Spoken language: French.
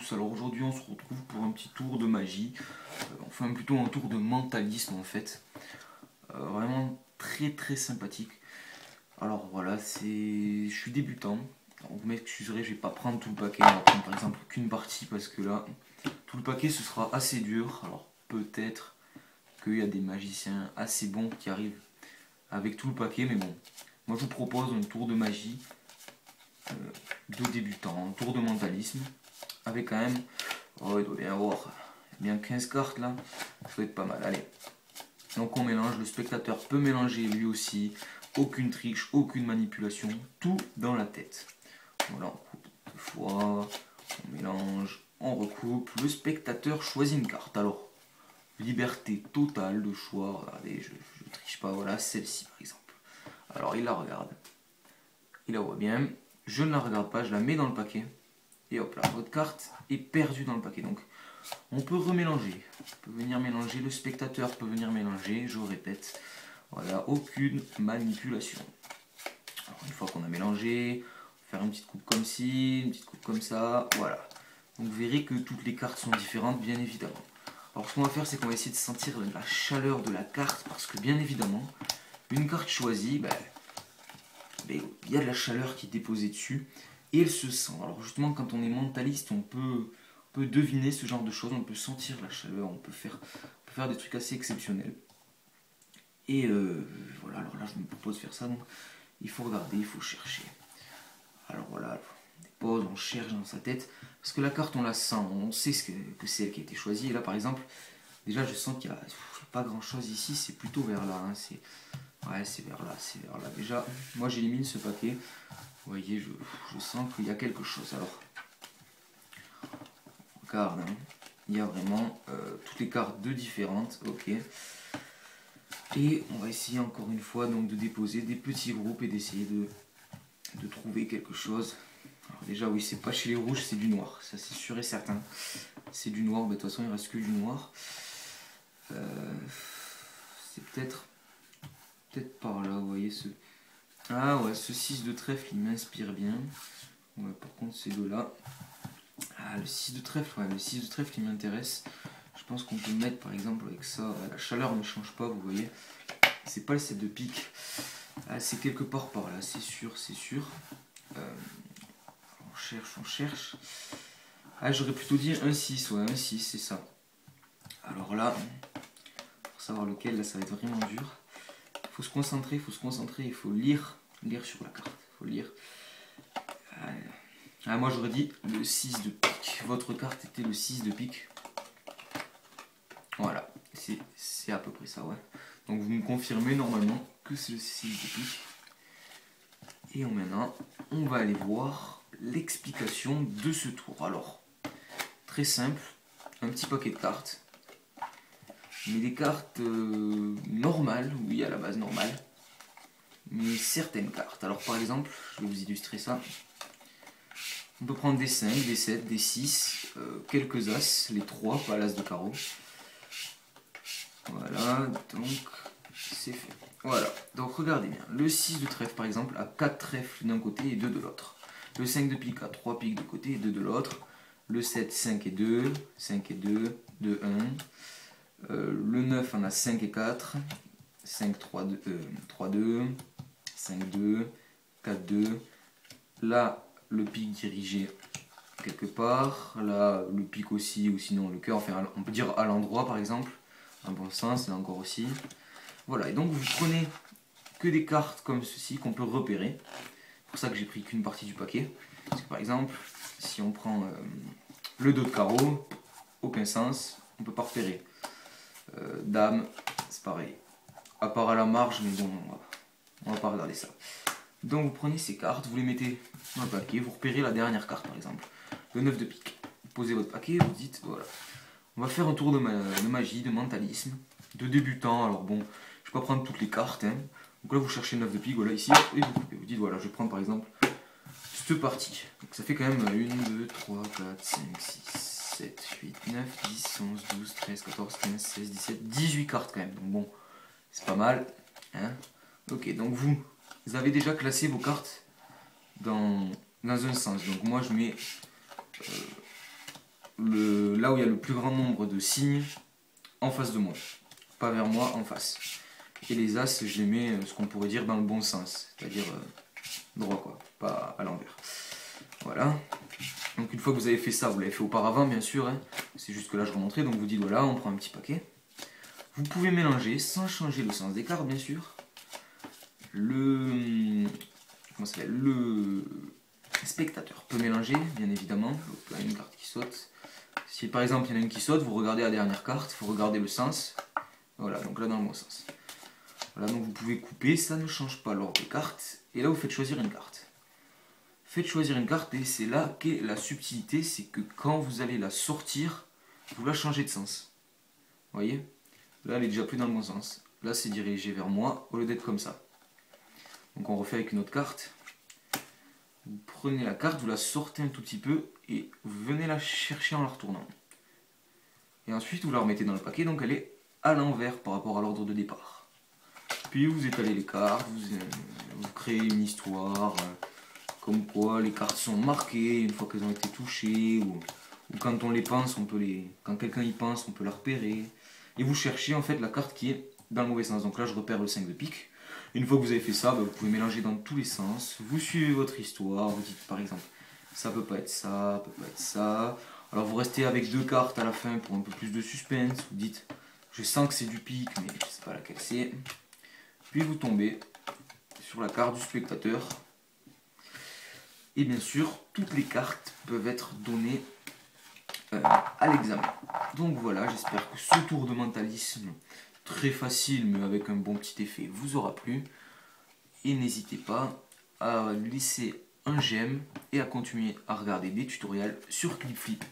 tous, alors aujourd'hui on se retrouve pour un petit tour de magie, enfin plutôt un tour de mentalisme en fait, vraiment très sympathique. Alors voilà, je suis débutant, donc vous m'excuserez, je vais pas prendre tout le paquet, on va prendre par exemple qu'une partie parce que là, tout le paquet ce sera assez dur, alors peut-être qu'il y a des magiciens assez bons qui arrivent avec tout le paquet, mais bon, moi je vous propose un tour de magie de débutant, un tour de mentalisme, avec quand même, oh il doit bien y avoir bien 15 cartes là, ça doit être pas mal, allez. Donc on mélange, le spectateur peut mélanger lui aussi, aucune triche, aucune manipulation, tout dans la tête. Voilà, on coupe deux fois, on mélange, on recoupe, le spectateur choisit une carte. Alors, liberté totale de choix, regardez, je triche pas, voilà, celle-ci par exemple. Alors il la regarde, il la voit bien, je ne la regarde pas, je la mets dans le paquet, et hop là, votre carte est perdue dans le paquet. Donc on peut remélanger, on peut venir mélanger, le spectateur peut venir mélanger, je répète, voilà, aucune manipulation. Alors une fois qu'on a mélangé, faire une petite coupe comme ci, une petite coupe comme ça, voilà. Donc vous verrez que toutes les cartes sont différentes, bien évidemment. Alors ce qu'on va faire, c'est qu'on va essayer de sentir la chaleur de la carte, parce que bien évidemment, une carte choisie, il y a de la chaleur qui est déposée dessus, et elle se sent. Alors justement, quand on est mentaliste, on peut deviner ce genre de choses, on peut sentir la chaleur, on peut faire des trucs assez exceptionnels. Et voilà, alors là je me propose de faire ça, donc il faut regarder, il faut chercher. Alors voilà, on dépose, on cherche dans sa tête, parce que la carte on la sent, on sait que c'est elle qui a été choisie, et là par exemple, déjà je sens qu'il n'y a pas grand chose ici, c'est plutôt vers là, hein, ouais c'est vers là, déjà, moi j'élimine ce paquet, vous voyez, je sens qu'il y a quelque chose, alors, regarde, hein, il y a vraiment toutes les cartes de différentes, ok. Et on va essayer encore une fois donc de déposer des petits groupes et d'essayer de trouver quelque chose. Alors déjà oui, c'est pas chez les rouges, c'est du noir, ça c'est sûr et certain. C'est du noir, mais de toute façon il reste que du noir. C'est peut-être par là, vous voyez ce... Ah ouais, ce 6 de trèfle il m'inspire bien. Ouais, par contre ces deux-là... Ah le 6 de trèfle, ouais, le 6 de trèfle il m'intéresse. Je pense qu'on peut mettre par exemple avec ça, la chaleur ne change pas, vous voyez. C'est pas le 7 de pique, ah, c'est quelque part par là, c'est sûr, c'est sûr. On cherche. Ah, j'aurais plutôt dit un 6, ouais, un 6, c'est ça. Alors là, pour savoir lequel, là, ça va être vraiment dur. Il faut se concentrer, il faut lire sur la carte, il faut lire. Ah, moi j'aurais dit le 6 de pique, votre carte était le 6 de pique. Voilà, c'est à peu près ça, ouais. Donc vous me confirmez normalement que c'est le 6 de pique. Et maintenant, on va aller voir l'explication de ce tour. Alors, très simple, un petit paquet de cartes. Mais des cartes normales, oui à la base normale. Mais certaines cartes. Alors par exemple, je vais vous illustrer ça. On peut prendre des 5, des 7, des 6, quelques as, les 3, pas l'as de carreau. Voilà, donc c'est fait. Voilà, donc regardez bien, le 6 de trèfle par exemple a 4 trèfles d'un côté et 2 de l'autre. Le 5 de pique a 3 piques de côté et 2 de l'autre. Le 7, 5 et 2, 5 et 2, 2, 1. Le 9 en a 5 et 4, 5, 3, 2, 3, 2, 5, 2, 4, 2. Là, le pique dirigé quelque part. Là, le pique aussi, ou sinon le cœur, enfin on peut dire à l'endroit par exemple. Un bon sens, là encore aussi. Voilà, et donc vous prenez que des cartes comme ceci qu'on peut repérer. C'est pour ça que j'ai pris qu'une partie du paquet. Parce que par exemple, si on prend le 2 de carreau, aucun sens, on ne peut pas repérer. Dame, c'est pareil. À part à la marge, mais bon, on va pas regarder ça. Donc vous prenez ces cartes, vous les mettez dans le paquet, vous repérez la dernière carte par exemple. Le 9 de pique. Vous posez votre paquet, vous dites, voilà. On va faire un tour de magie, de mentalisme, de débutant. Alors bon, je vais pas prendre toutes les cartes. Hein. Donc là, vous cherchez le 9 de pique, voilà, ici, et vous coupez. Vous dites, voilà, je vais prendre par exemple cette partie. Donc ça fait quand même 1, 2, 3, 4, 5, 6, 7, 8, 9, 10, 11, 12, 13, 14, 15, 16, 17, 18 cartes quand même. Donc bon, c'est pas mal. Hein. Ok, donc vous avez déjà classé vos cartes dans un sens. Donc moi, je mets... là où il y a le plus grand nombre de signes en face de moi. Pas vers moi, en face. Et les as, je les mets, ce qu'on pourrait dire, dans le bon sens. C'est-à-dire droit, quoi. Pas à l'envers. Voilà. Donc une fois que vous avez fait ça, vous l'avez fait auparavant, bien sûr. Hein. C'est juste que là, je remontrais. Donc vous dites, voilà, on prend un petit paquet. Vous pouvez mélanger, sans changer le sens des cartes, bien sûr. Le spectateur peut mélanger, bien évidemment. Donc là, une carte qui saute. Si par exemple il y en a une qui saute, vous regardez la dernière carte, il faut regarder le sens. Voilà, donc là dans le bon sens. Voilà, donc vous pouvez couper, ça ne change pas l'ordre des cartes. Et là vous faites choisir une carte. Faites choisir une carte et c'est là qu'est la subtilité, c'est que quand vous allez la sortir, vous la changez de sens. Vous voyez? Là elle est déjà plus dans le bon sens. Là c'est dirigé vers moi au lieu d'être comme ça. Donc on refait avec une autre carte. Vous prenez la carte, vous la sortez un tout petit peu et vous venez la chercher en la retournant. Et ensuite vous la remettez dans le paquet, donc elle est à l'envers par rapport à l'ordre de départ. Puis vous étalez les cartes, vous créez une histoire, comme quoi les cartes sont marquées une fois qu'elles ont été touchées, ou quand on les pense, quand quelqu'un y pense, on peut la repérer. Et vous cherchez en fait la carte qui est dans le mauvais sens. Donc là je repère le 5 de pique. Une fois que vous avez fait ça, vous pouvez mélanger dans tous les sens. Vous suivez votre histoire. Vous dites par exemple, ça peut pas être ça, ça peut pas être ça. Alors vous restez avec 2 cartes à la fin pour un peu plus de suspense. Vous dites, je sens que c'est du pique, mais je sais pas laquelle c'est. Puis vous tombez sur la carte du spectateur. Et bien sûr, toutes les cartes peuvent être données à l'examen. Donc voilà, j'espère que ce tour de mentalisme très facile mais avec un bon petit effet vous aura plu. Et n'hésitez pas à laisser un j'aime et à continuer à regarder des tutoriels sur ClipFlip.